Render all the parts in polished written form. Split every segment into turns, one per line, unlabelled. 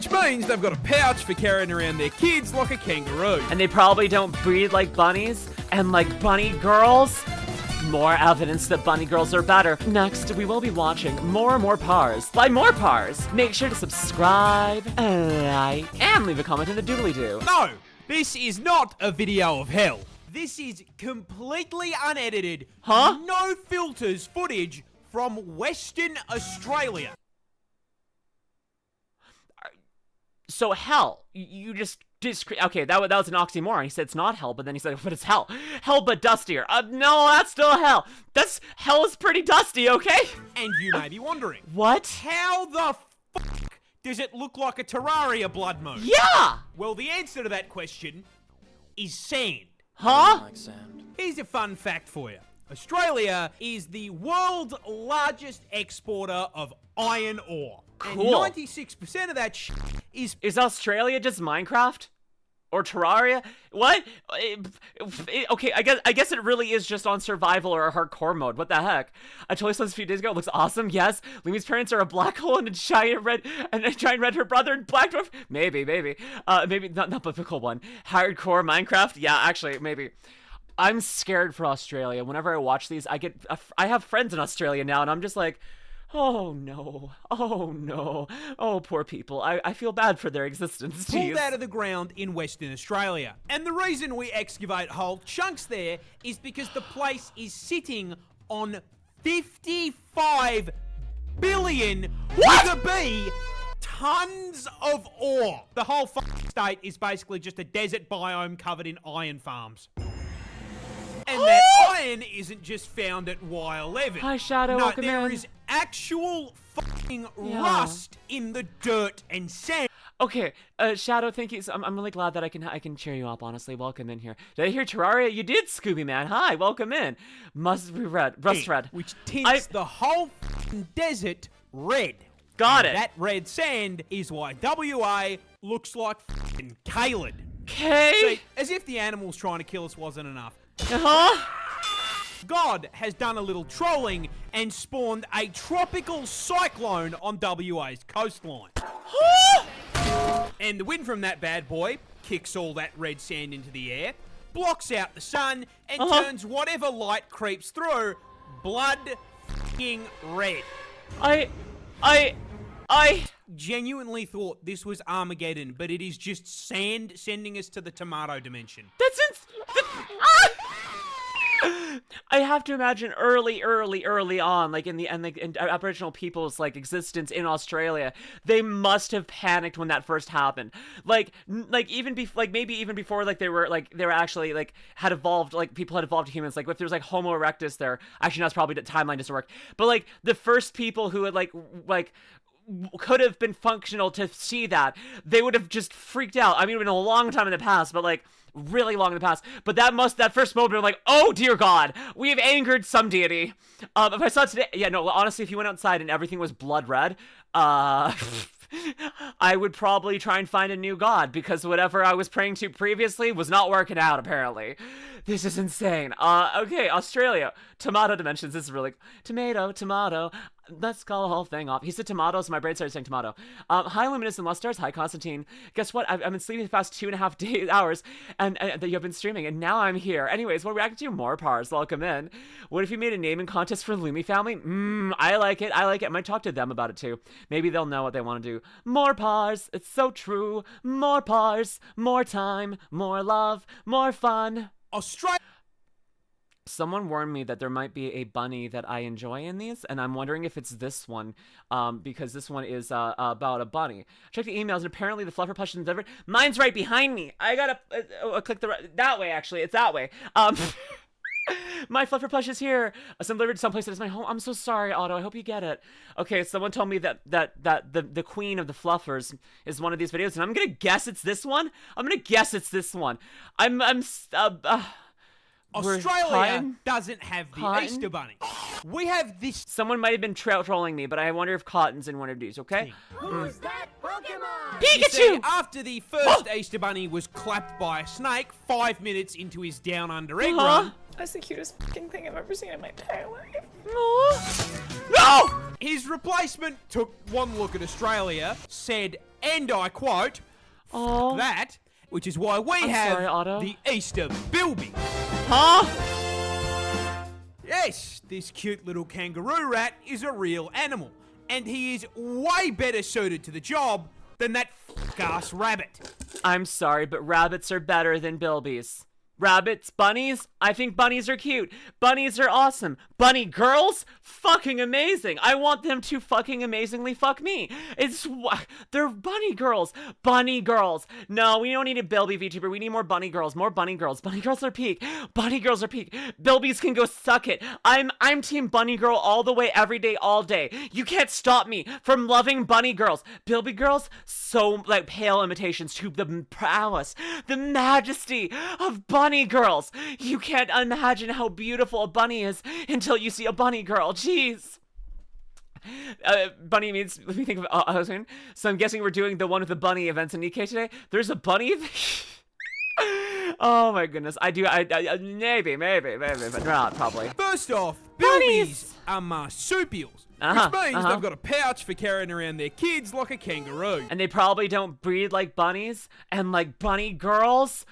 Which means they've got a pouch for carrying around their kids like a kangaroo.
And they probably don't breed like bunnies and like bunny girls. More evidence that bunny girls are better. Next, we will be watching more and more Parz by more Parz. Make sure to subscribe, like, and leave a comment in the doodly-doo.
No, this is not a video of hell. This is completely unedited, no filters footage from Western Australia.
So hell, you just okay, that was an oxymoron. He said it's not hell, but then he said, but it's hell. Hell but dustier. No, that's still hell. Hell is pretty dusty, okay?
And you may be wondering.
What?
How the fuck does it look like a Terraria blood moon?
Yeah!
Well, the answer to that question is sand.
Huh?
Like sand.
Here's a fun fact for you. Australia is the world's largest exporter of iron ore.
Cool.
And 96% of that shit is...
Is Australia just Minecraft? Or Terraria? What? Okay, I guess it really is just on survival or a hardcore mode. What the heck? I totally saw this a few days ago. It looks awesome. Yes. Lumi's parents are a black hole and a giant red her brother and black dwarf. Maybe. Maybe not biblical one. Hardcore Minecraft? Yeah, actually, maybe. I'm scared for Australia. Whenever I watch these, I have friends in Australia now, and I'm just like, oh no, oh poor people. I feel bad for their existence.
Pulled out of the ground in Western Australia. And the reason we excavate whole chunks there is because the place is sitting on 55 billion, with a B, tons of ore. The whole state is basically just a desert biome covered in iron farms. And that iron isn't just found at Y11.
Hi, Shadow.
No,
Welcome
there
in.
is actual fucking rust in the dirt and sand.
Okay, Shadow, thank you. I'm really glad that I can cheer you up. Honestly, welcome in here. Did I hear Terraria? You did, Scooby Man. Hi, welcome in. Must be red, rust red,
which tints the whole fucking desert red.
Got
And
it.
that red sand is why WA looks like fucking Caled.
Okay.
See, as if the animals trying to kill us wasn't enough. God has done a little trolling and spawned a tropical cyclone on WA's coastline. And the wind from that bad boy kicks all that red sand into the air, blocks out the sun, and turns whatever light creeps through blood f***ing red.
I
Genuinely thought this was Armageddon, but it is just sand sending us to the tomato dimension.
I have to imagine early on, like in Aboriginal people's like existence in Australia, they must have panicked when that first happened. Maybe even before they were actually like had evolved, like people had evolved to humans. Like if there's like Homo erectus there, actually that's probably the timeline doesn't work. But like the first people who had like could have been functional to see that, they would have just freaked out. I mean, it would have been a long time in the past, but like really long in the past. But that first moment, I'm like, oh dear God, we have angered some deity. If I saw it today, yeah, no, honestly, if you went outside and everything was blood red, I would probably try and find a new god, because whatever I was praying to previously was not working out, apparently. This is insane. Okay, Australia. Tomato dimensions. This is really... Tomato. Let's call the whole thing off. He said tomato, so my brain started saying tomato. Hi, Luminous and Lustars. Hi, Constantine. Guess what? I've been sleeping the past 2.5 hours, and that you've been streaming, and now I'm here. Anyways, we're reacting to more Parz. Welcome in. What if you made a naming contest for Lumi family? I like it. I might talk to them about it, too. Maybe they'll know what they want to do. More Parz. It's so true. More Parz. More time. More love. More fun.
Australia.
Someone warned me that there might be a bunny that I enjoy in these, and I'm wondering if it's this one, because this one is about a bunny. Check the emails, and apparently the fluffer plush is delivered. Mine's right behind me. I gotta click that way. Actually, it's that way. My fluffer plush is here. Some delivered someplace that is my home. I'm so sorry, Otto. I hope you get it. Okay, someone told me that the queen of the fluffers is one of these videos, and I'm gonna guess it's this one.
Australia doesn't have the Easter Bunny. We have this.
Someone might have been trolling me, but I wonder if Cotton's in one of these, okay?
Who's that Pokemon?
You
Pikachu!
see, after the first Easter Bunny was clapped by a snake 5 minutes into his down under egg run.
That's the cutest fucking thing I've ever seen in my entire life.
No!
His replacement took one look at Australia, said, and I quote,
Oh.
that, which is why we have
sorry, Otto.
the Easter Bilby.
Huh?
Yes, this cute little kangaroo rat is a real animal, and he is way better suited to the job than that f***ass rabbit.
I'm sorry, but rabbits are better than bilbies. Rabbits, bunnies? I think bunnies are cute. Bunnies are awesome. Bunny girls? Fucking amazing. I want them to fucking amazingly fuck me. They're bunny girls. Bunny girls. No, we don't need a Bilby VTuber. We need more bunny girls. More bunny girls. Bunny girls are peak. Bunny girls are peak. Bilbies can go suck it. I'm team bunny girl all the way, every day, all day. You can't stop me from loving bunny girls. Bilby girls, so like pale imitations to the prowess, the majesty of bunny girls. You can't imagine how beautiful a bunny is until you see a bunny girl. Jeez. Bunny means, let me think of husband. So I'm guessing we're doing the one with the bunny events in NIKKE today. There's a bunny. Oh my goodness. Maybe, but not probably.
First off,
Bunnies!
Bilbies are marsupials, which means they've got a pouch for carrying around their kids like a kangaroo.
And they probably don't breed like bunnies and like bunny girls.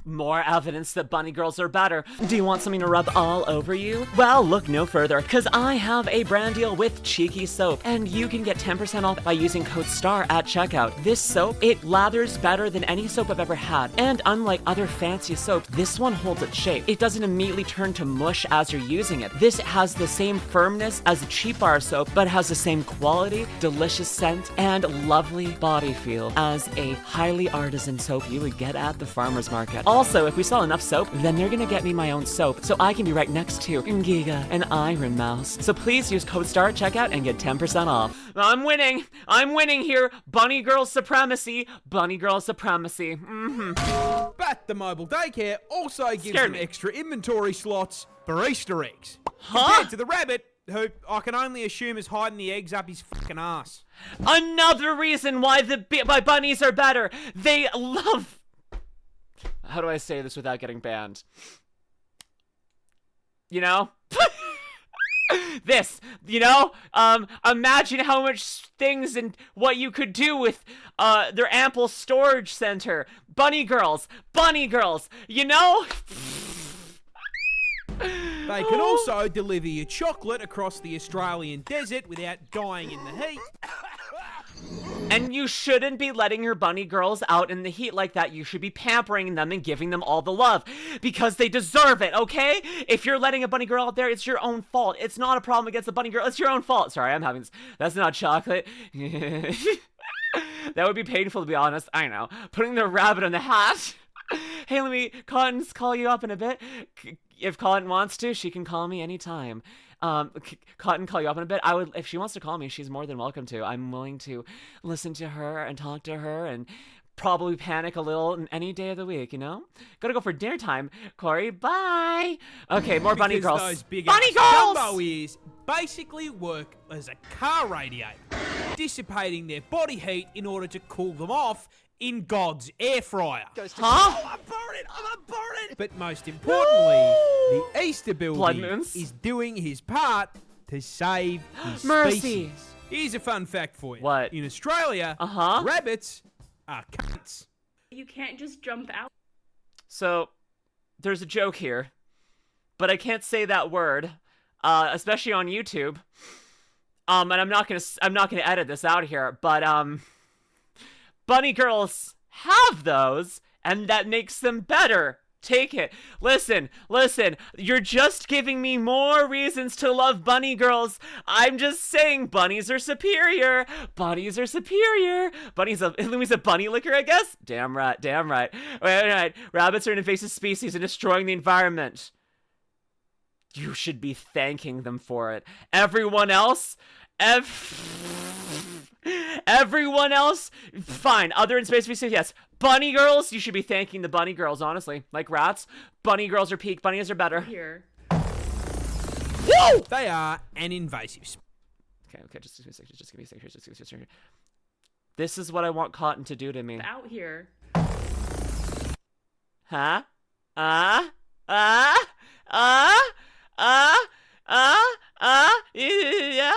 More evidence that bunny girls are better. Do you want something to rub all over you? Well, look no further, because I have a brand deal with Cheeky Soap, and you can get 10% off by using code STAR at checkout. This soap, it lathers better than any soap I've ever had, and unlike other fancy soap, this one holds its shape. It doesn't immediately turn to mush as you're using it. This has the same firmness as a cheap bar soap, but has the same quality, delicious scent, and lovely body feel as a highly artisan soap you would get at the farmer's market. Also, if we sell enough soap, then they're gonna get me my own soap, so I can be right next to Giga and Iron Mouse. So please use code STAR at checkout and get 10% off. I'm winning here. Bunny girl supremacy. Bunny girl supremacy.
But the mobile daycare also gives them extra inventory slots for Easter eggs. Compared to the rabbit, who I can only assume is hiding the eggs up his fucking ass.
Another reason why my bunnies are better. They love... How do I say this without getting banned? You know? This, you know? Imagine how much things and what you could do with their ample storage center. Bunny girls, you know?
They can also deliver you chocolate across the Australian desert without dying in the heat.
And you shouldn't be letting your bunny girls out in the heat like that. You should be pampering them and giving them all the love because they deserve it, okay? If you're letting a bunny girl out there, it's your own fault. It's not a problem against the bunny girl. It's your own fault. Sorry, I'm having this. That's not chocolate. That would be painful, to be honest. I know. Putting the rabbit on the hat. Hey, let me, Cotton's call you up in a bit. If Cotton wants to, she can call me anytime. Cotton call you up in a bit. If she wants to call me, she's more than welcome to. I'm willing to listen to her and talk to her and probably panic a little any day of the week, you know? Gotta go for dinner time. Corey, bye! Okay, more bunny girls.
Those big
Bunny girls!
jumbo ears basically work as a car radiator, dissipating their body heat in order to cool them off in God's air fryer.
Huh?
I'm burning! But most importantly, the Easter Bilby is doing his part to save his species. Here's a fun fact for you.
What?
In Australia, rabbits are cunts.
You can't just jump out.
So, there's a joke here, but I can't say that word, especially on YouTube. And I'm not gonna edit this out here, but bunny girls have those, and that makes them better. Take it. Listen. You're just giving me more reasons to love bunny girls. I'm just saying bunnies are superior. Bunnies are superior. Louis a bunny licker, I guess? Damn right. Right. Rabbits are an invasive species and destroying the environment. You should be thanking them for it. Everyone else, fine. Other in space species, yes. Bunny girls, you should be thanking the bunny girls, honestly. Like rats, bunny girls are peak, bunnies are better.
Here.
Woo! They are an invasive.
Okay, just give me a second. This is what I want Cotton to do to me.
Out here.
Yeah.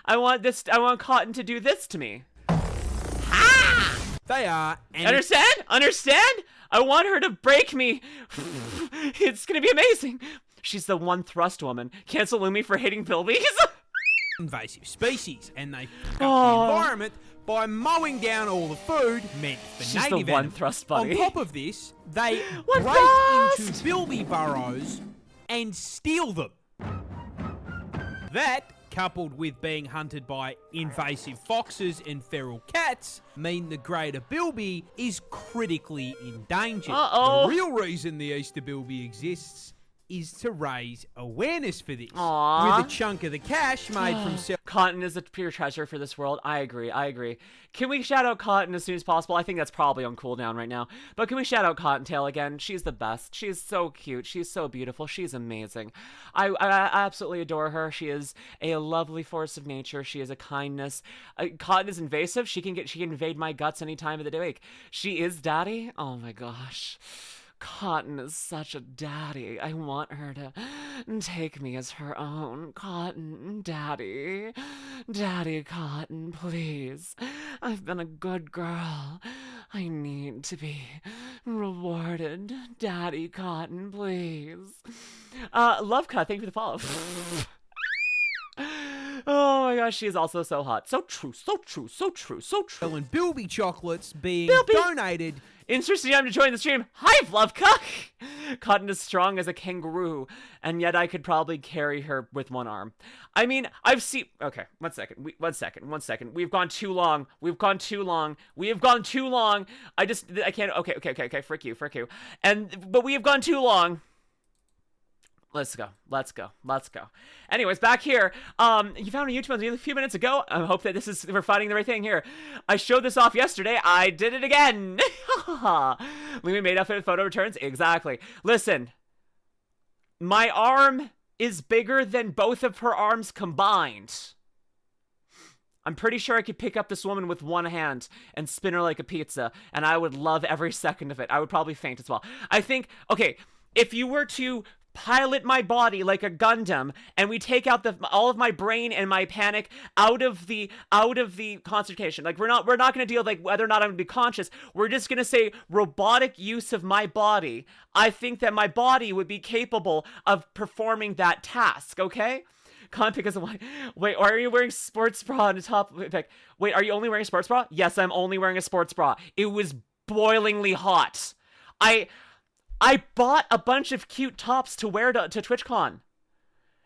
I want Cotton to do this to me.
They are. And
Understand? I want her to break me. It's gonna be amazing. She's the one thrust woman. Cancel Lumi for hating Bilbies.
invasive species, and they f*** up the environment by mowing down all the food meant for
She's
native
the one
animals.
thrust bunny.
On top of this, they
One
break
thrust!
into Bilby burrows and steal them. That, coupled with being hunted by invasive foxes and feral cats, mean the greater Bilby is critically endangered.
Uh-oh.
The real reason the Easter Bilby exists is to raise awareness for this.
Aww.
With a chunk of the cash made from
Cotton is a pure treasure for this world. I agree. Can we shout out Cotton as soon as possible? I think that's probably on cooldown right now. But can we shout out Cottontail again? She's the best. She's so cute. She's so beautiful. She's amazing. I absolutely adore her. She is a lovely force of nature. She is a kindness. Cotton is invasive. She can invade my guts any time of the week. She is daddy. Oh my gosh. Cotton is such a daddy. I want her to take me as her own. Cotton, daddy. Daddy Cotton, please. I've been a good girl. I need to be rewarded. Daddy Cotton, please. Lovecut, thank you for the follow. Oh my gosh, she is also so hot. So true.
and Bilby chocolates being
Bilby.
donated.
Interesting time to join the stream. Hi, Lovecock! Cotton is strong as a kangaroo, and yet I could probably carry her with one arm. I mean, I've seen... Okay, one second. We've gone too long. I can't... Okay, frick you. But we have gone too long. Let's go. Anyways, back here. You found a YouTube a few minutes ago. I hope that we're finding the right thing here. I showed this off yesterday. I did it again. We made up photo returns. Exactly. Listen, my arm is bigger than both of her arms combined. I'm pretty sure I could pick up this woman with one hand and spin her like a pizza, and I would love every second of it. I would probably faint as well. I think, okay, if you were to pilot my body like a Gundam, and we take out all of my brain and my panic out of the concentration. Like we're not going to deal with like whether or not I'm going to be conscious. We're just going to say robotic use of my body. I think that my body would be capable of performing that task. Okay. Can't pick as a wait. Are you wearing sports bra on the top? Wait, are you only wearing a sports bra? Yes, I'm only wearing a sports bra. It was boilingly hot. I bought a bunch of cute tops to wear to TwitchCon,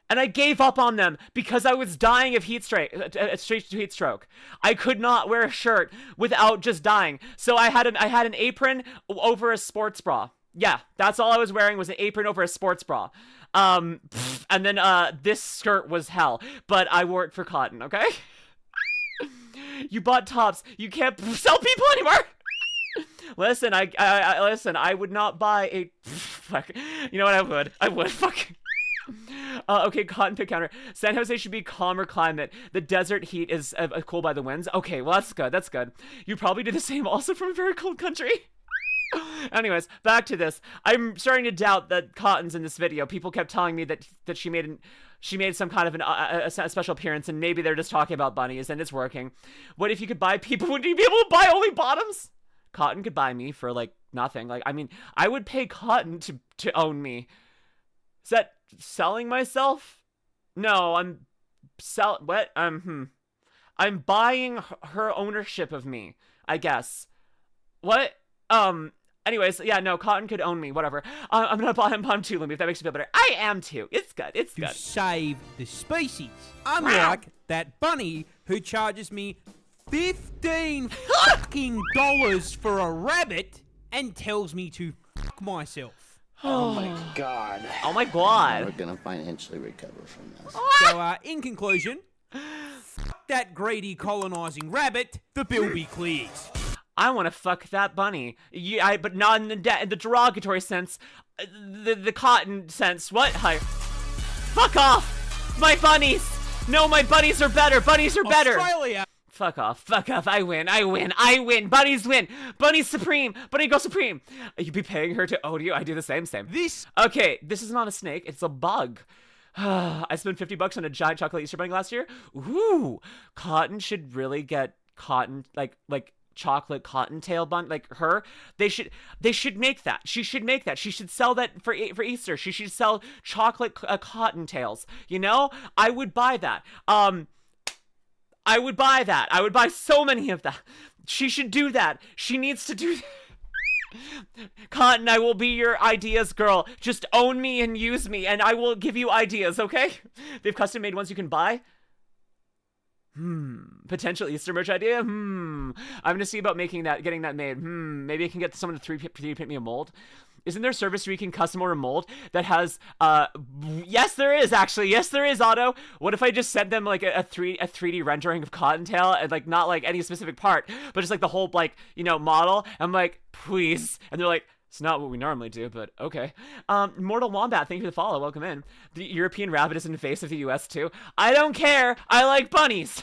and I gave up on them because I was dying of heat stroke. I could not wear a shirt without just dying. So I had an apron over a sports bra. Yeah, that's all I was wearing was an apron over a sports bra. And then this skirt was hell, but I wore it for Cotton. Okay. You bought tops. You can't sell people anymore. Listen, I would not buy a... Fuck. You know what, I would. Fuck. Okay, Cotton pick counter. San Jose should be calmer climate. The desert heat is cool by the winds. Okay, well, that's good. You probably do the same also from a very cold country. Anyways, back to this. I'm starting to doubt that Cotton's in this video. People kept telling me that she made some kind of a special appearance, and maybe they're just talking about bunnies, and it's working. What if you could buy people? Would you be able to buy only bottoms? Cotton could buy me for, like, nothing. Like, I mean, I would pay Cotton to own me. Is that selling myself? No, I'm I'm buying her ownership of me, I guess. What? Anyways, yeah, no, Cotton could own me, whatever. I'm too, Lumi, if that makes you feel better. I am too. It's good.
To save the species. Unlike that bunny who charges me $15 fucking for a rabbit and tells me to fuck myself.
Oh my god.
Oh my god.
We're gonna financially recover from this.
So, in conclusion, fuck that greedy colonizing rabbit, the Bilby clears.
I want to fuck that bunny. But not in the derogatory sense. The Cotton sense. What? Hi. Fuck off! My bunnies! No, my bunnies are better! Bunnies are better!
Australia!
Fuck off, I win, bunnies win, bunnies supreme, bunny go supreme. You'd be paying her to own you, I do the same.
This
is not a snake, it's a bug. I spent $50 on a giant chocolate Easter bunny last year. Ooh, Cotton should really get cotton, like chocolate cottontail bun, like her. They should make that. She should make that. She should sell that for Easter. She should sell chocolate cottontails. You know, I would buy that. I would buy that. I would buy so many of that. She should do that. She needs to do that. Cotton, I will be your ideas girl. Just own me and use me, and I will give you ideas, okay? They have custom made ones you can buy. Potential Easter merch idea. I'm gonna see about getting that made. Maybe I can get someone to 3D print me a mold. Isn't there a service where you can custom order a mold that has, yes there is, actually. Yes there is, Otto. What if I just sent them like a 3D rendering of Cottontail, and like not like any specific part, but just like the whole like, you know, model. I'm like, please. And they're like, it's not what we normally do, but okay. Mortal Wombat, thank you for the follow. Welcome in. The European rabbit is in the face of the US too. I don't care. I like bunnies.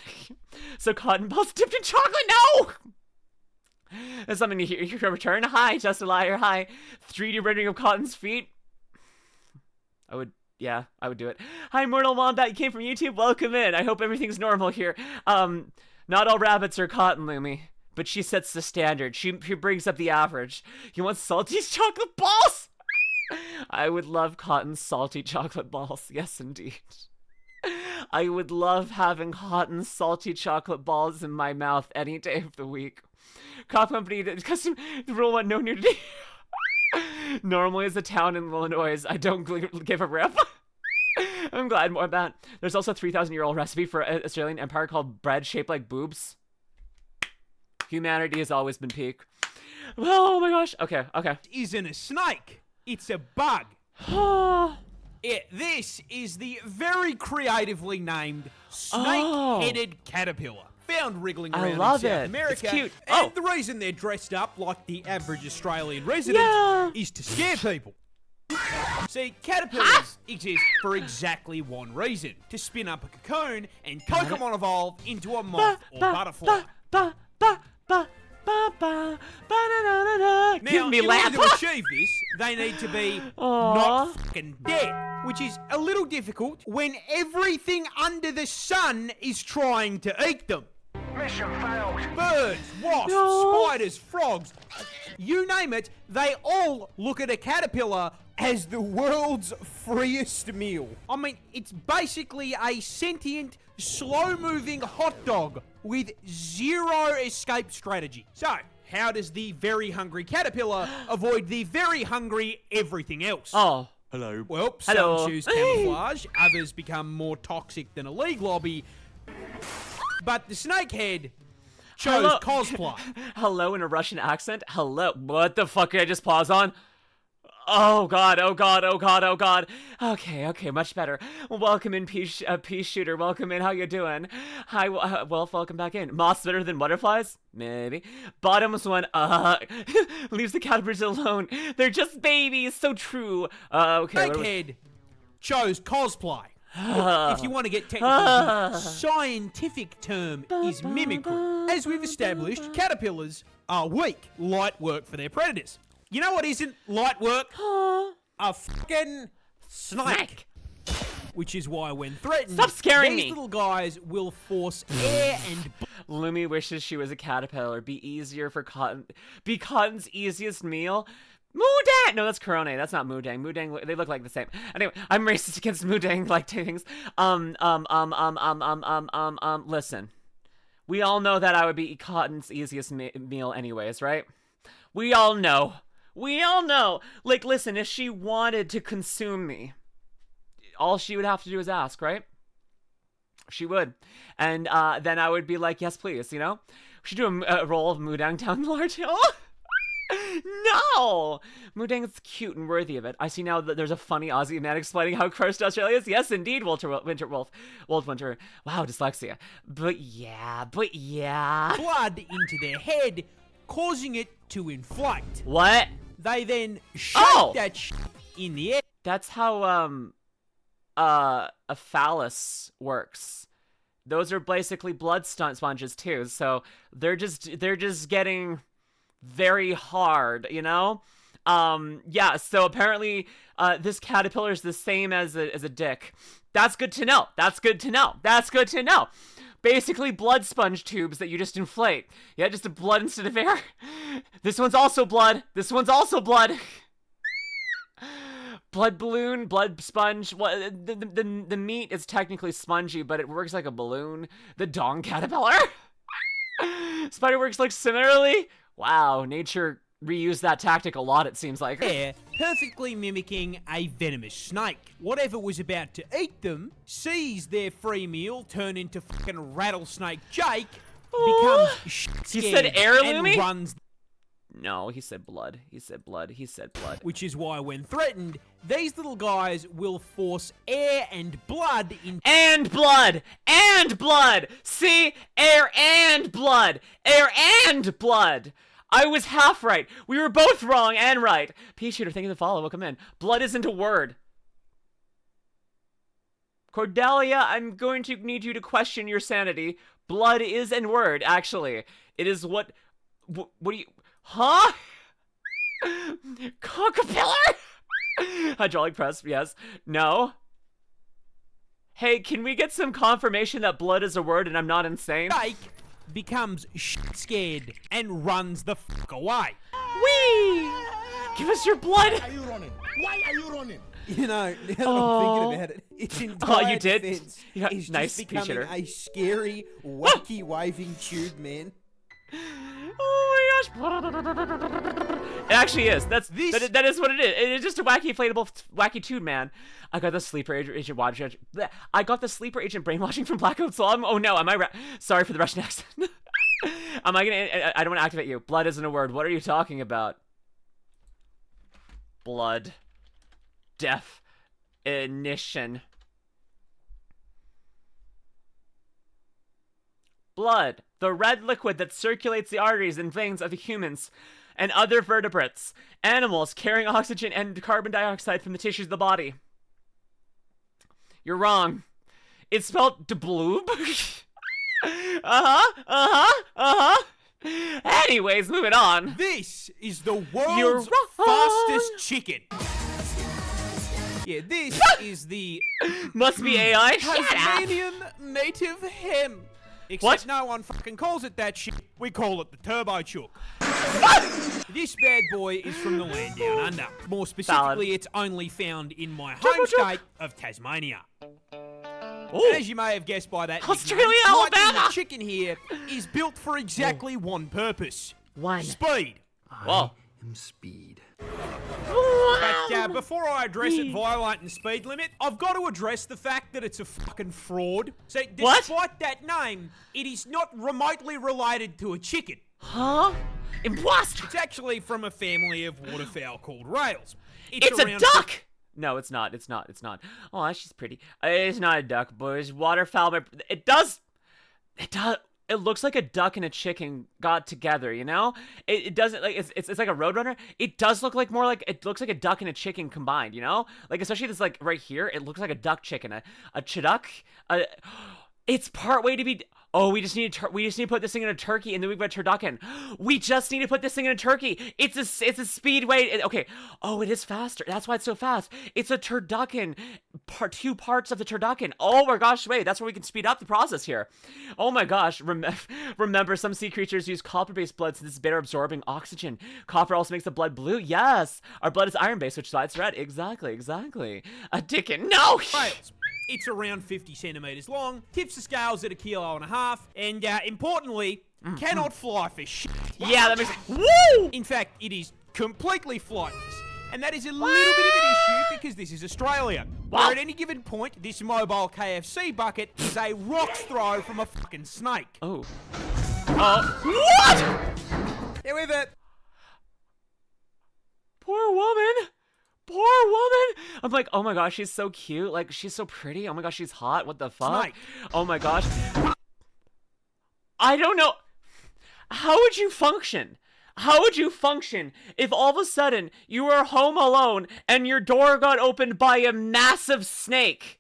So cotton balls dipped in chocolate? No! That's something you can return. Hi, Just a Liar. Hi. 3D rendering of Cotton's feet. I would do it. Hi, Mortal Wombat. You came from YouTube. Welcome in. I hope everything's normal here. Not all rabbits are Cotton, Lumi, but she sets the standard. She brings up the average. You want salty chocolate balls? I would love Cotton's salty chocolate balls. Yes, indeed. I would love having Cotton's salty chocolate balls in my mouth any day of the week. Cop Company, custom rule 1, no nudity. Normally as a town in Illinois, I don't give a rip. I'm glad more of that. There's also a 3,000-year-old recipe for an Australian empire called bread shaped like boobs. Humanity has always been peak. Oh my gosh. Okay.
Isn't a snake. It's a bug. This is the very creatively named snake-headed caterpillar. Found wriggling around in South America.
It's cute.
And the reason they're dressed up like the average Australian resident is to scare people. See, caterpillars exist for exactly one reason: to spin up a cocoon and Pokemon evolve into a moth or butterfly. Now, in order to achieve this, they need to be not fucking dead, which is a little difficult when everything under the sun is trying to eat them.
Mission failed.
Birds, wasps, spiders, frogs, you name it, they all look at a caterpillar as the world's freest meal. I mean, it's basically a sentient, slow-moving hot dog with zero escape strategy. So, how does the very hungry caterpillar avoid the very hungry everything else?
Oh.
Hello. Well, some choose camouflage, others become more toxic than a league lobby. But the snakehead chose cosplay.
Hello in a Russian accent? Hello. What the fuck did I just pause on? Oh god. Okay, much better. Welcome in, Peace Shooter. Welcome in, how you doing? Hi, welcome back in. Moths better than butterflies? Maybe. Bottoms one, leaves the caterpillars alone. They're just babies, so true. Okay.
Snakehead chose cosplay. If you want to get technical, the scientific term is mimicry. As we've established, caterpillars are weak. Light work for their predators. You know what isn't light work? A fucking snake. Which is why when threatened,
stop scaring
these
me.
Little guys will force air and...
Lumi wishes she was a caterpillar. Be easier for Cotton. Be Cotton's easiest meal. Moodang! No, that's Corone. That's not Moodang. Moodang, they look like the same. Anyway, I'm racist against Moodang like things. Listen. We all know that I would be Cotton's easiest meal anyways, right? We all know. Like, listen, if she wanted to consume me, all she would have to do is ask, right? She would. And then I would be like, yes, please, you know? We should do a roll of Moodang down the large hill. No! Moodang is cute and worthy of it. I see now that there's a funny Aussie man explaining how cursed Australia is. Yes, indeed, Wolf Winter. Wow, dyslexia. But yeah.
blood into their head, causing it to inflate.
What?
They then shake that shit in the air.
That's how, a phallus works. Those are basically blood sponges, too, so they're just getting... very hard, you know? Yeah, so apparently, this caterpillar is the same as a dick. That's good to know. That's good to know. That's good to know. Basically, blood sponge tubes that you just inflate. Yeah, just a blood instead of air. This one's also blood. This one's also blood. Blood balloon, blood sponge. Well, the meat is technically spongy, but it works like a balloon. The dong caterpillar. Spiderworks like similarly. Wow, nature reused that tactic a lot, it seems like.
There, perfectly mimicking a venomous snake. Whatever was about to eat them sees their free meal turn into fucking rattlesnake Jake, becomes
He said air,
and
Lumi?
runs.
No, he said blood. He said blood. He said blood.
Which is why, when threatened, these little guys will force air and blood in.
And blood! And blood! See? Air and blood! Air and blood! I was half right. We were both wrong and right. Pea Shooter, thank you for the follow. Welcome in. Blood isn't a word. Cordelia, I'm going to need you to question your sanity. Blood is a word, actually. It is what do you... Huh? Cockapillar? Hydraulic press, yes. No. Hey, can we get some confirmation that blood is a word and I'm not insane?
Jake becomes scared and runs the fuck away.
Whee! Give us your blood!
Why are you running? Why are you running?
You know, now that I'm thinking about it, its entire
you did?
defense
Yeah,
is
nice,
just
Pea
becoming
Shooter.
a scary, wacky, waving tube, man.
Oh my gosh! It actually is. That is what it is. It is just a wacky inflatable, wacky tube, man. I got the sleeper agent watching. I got the sleeper agent brainwashing from Blackout Soul. Oh no, am I? Sorry for the Russian accent. Am I gonna? I don't want to activate you. Blood isn't a word. What are you talking about? Blood. Definition. Blood, the red liquid that circulates the arteries and veins of humans and other vertebrates, animals carrying oxygen and carbon dioxide from the tissues of the body. You're wrong. It's spelled debloob. Anyways, moving on.
This is the
You're
world's
wrong.
fastest chicken. Yeah, this is the
Must be AI. Shut up.
Tasmanian native hen. Except
What?
no one fucking calls it that shit. We call it the turbo chook. This bad boy is from the land down under. More specifically, it's only found in my home
Turbo chook.
state of Tasmania.
Ooh.
And as you may have guessed by that,
Australia,
nickname,
Alabama.
the chicken here is built for exactly one purpose:
One.
speed.
Whoa.
I'm speed.
But before I address it violating the speed limit, I've got to address the fact that it's a fucking fraud. So
What?
despite that name, it is not remotely related to a chicken.
Huh? Imposter.
It's actually from a family of waterfowl called rails.
It's a
around-
duck! No, it's not. It's not. It's not. Oh, she's pretty. It's not a duck, boys. Waterfowl. It does. It looks like a duck and a chicken got together, you know? It doesn't, like, it's like a Roadrunner. It does look like more like, it looks like a duck and a chicken combined, you know? Like, especially this, like, right here, it looks like a duck chicken. A chiduck. It's part way to be... Oh, we just need to put this thing in a turkey, and then we've got turducken. We just need to put this thing in a turkey. It's a speedway. Okay. Oh, it is faster. That's why it's so fast. It's a turducken. Two parts of the turducken. Oh my gosh, wait. That's where we can speed up the process here. Oh my gosh. Remember, some sea creatures use copper-based blood since it's better absorbing oxygen. Copper also makes the blood blue. Yes. Our blood is iron-based, which is why it's red. Exactly. A dickin. No.
Rails. It's around 50 centimeters long, tips the scales at 1.5 kilos, and importantly, cannot fly for shit.
Yeah, that makes... Woo!
In fact, it is completely flightless. And that is a little bit of an issue because this is Australia, where at any given point, this mobile KFC bucket is a rock's throw from a fucking snake.
Oh. What?
However,
Poor woman. I'm like, oh my gosh, she's so cute. Like, she's so pretty. Oh my gosh, she's hot. What the fuck?
Snake.
Oh my gosh. I don't know. How would you function? How would you function if all of a sudden you were home alone and your door got opened by a massive snake?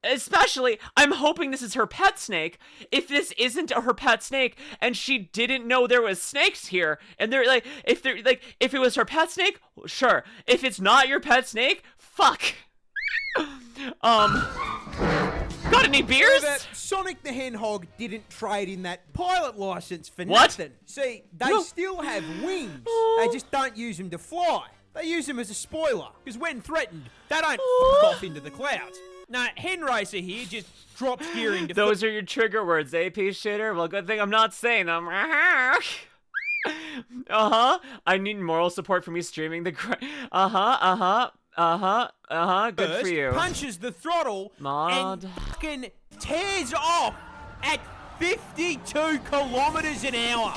Especially, I'm hoping this is her pet snake. If this isn't her pet snake and she didn't know there was snakes here, and they're like, if it was her pet snake, sure. If it's not your pet snake, fuck. Got any beers?
But Sonic the Hedgehog didn't trade in that pilot license for
What?
nothing. See, they still have wings. They just don't use them to fly. They use them as a spoiler, because when threatened, they don't fuck off into the clouds. No, Hen Racer here just drops gear into...
Those are your trigger words, AP shitter. Well, good thing I'm not saying them. I need moral support for me streaming the... Good for you.
Punches the throttle
Mod.
and fucking tears off at 52 kilometers an hour.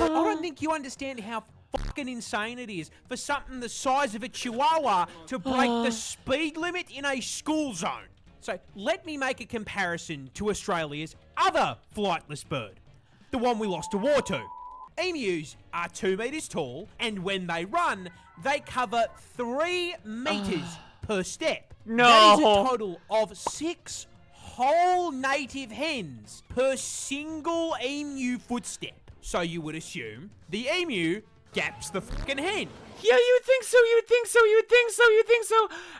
I don't think you understand how fucking insane it is for something the size of a chihuahua to break the speed limit in a school zone. So let me make a comparison to Australia's other flightless bird, the one we lost to war to. Emus are 2 meters tall, and when they run, they cover 3 meters per step.
No.
That is a total of 6 whole native hens per single emu footstep. So you would assume the emu gaps the fucking hen.
Yeah, you would think so,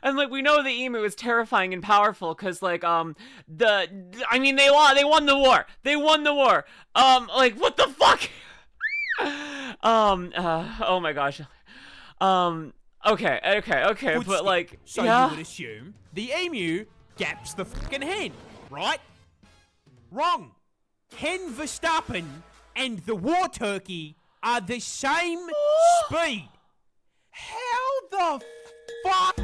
And, like, we know the emu is terrifying and powerful, because, like, they won the war. They won the war. Like, what the fuck? Oh my gosh. Okay,
Footstep.
but, like,
so
yeah.
you would assume the emu gaps the fucking hen, right? Wrong. Hen Verstappen and the war turkey are the same speed. How the fuck?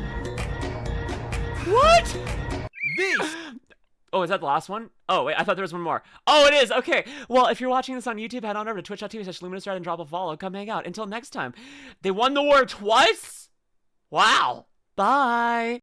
What?
This
Oh, is that the last one? Oh, wait, I thought there was one more. Oh, it is. Okay. Well, if you're watching this on YouTube, head on over to twitch.tv/LuminusRed and drop a follow. Come hang out. Until next time. They won the war twice? Wow. Bye.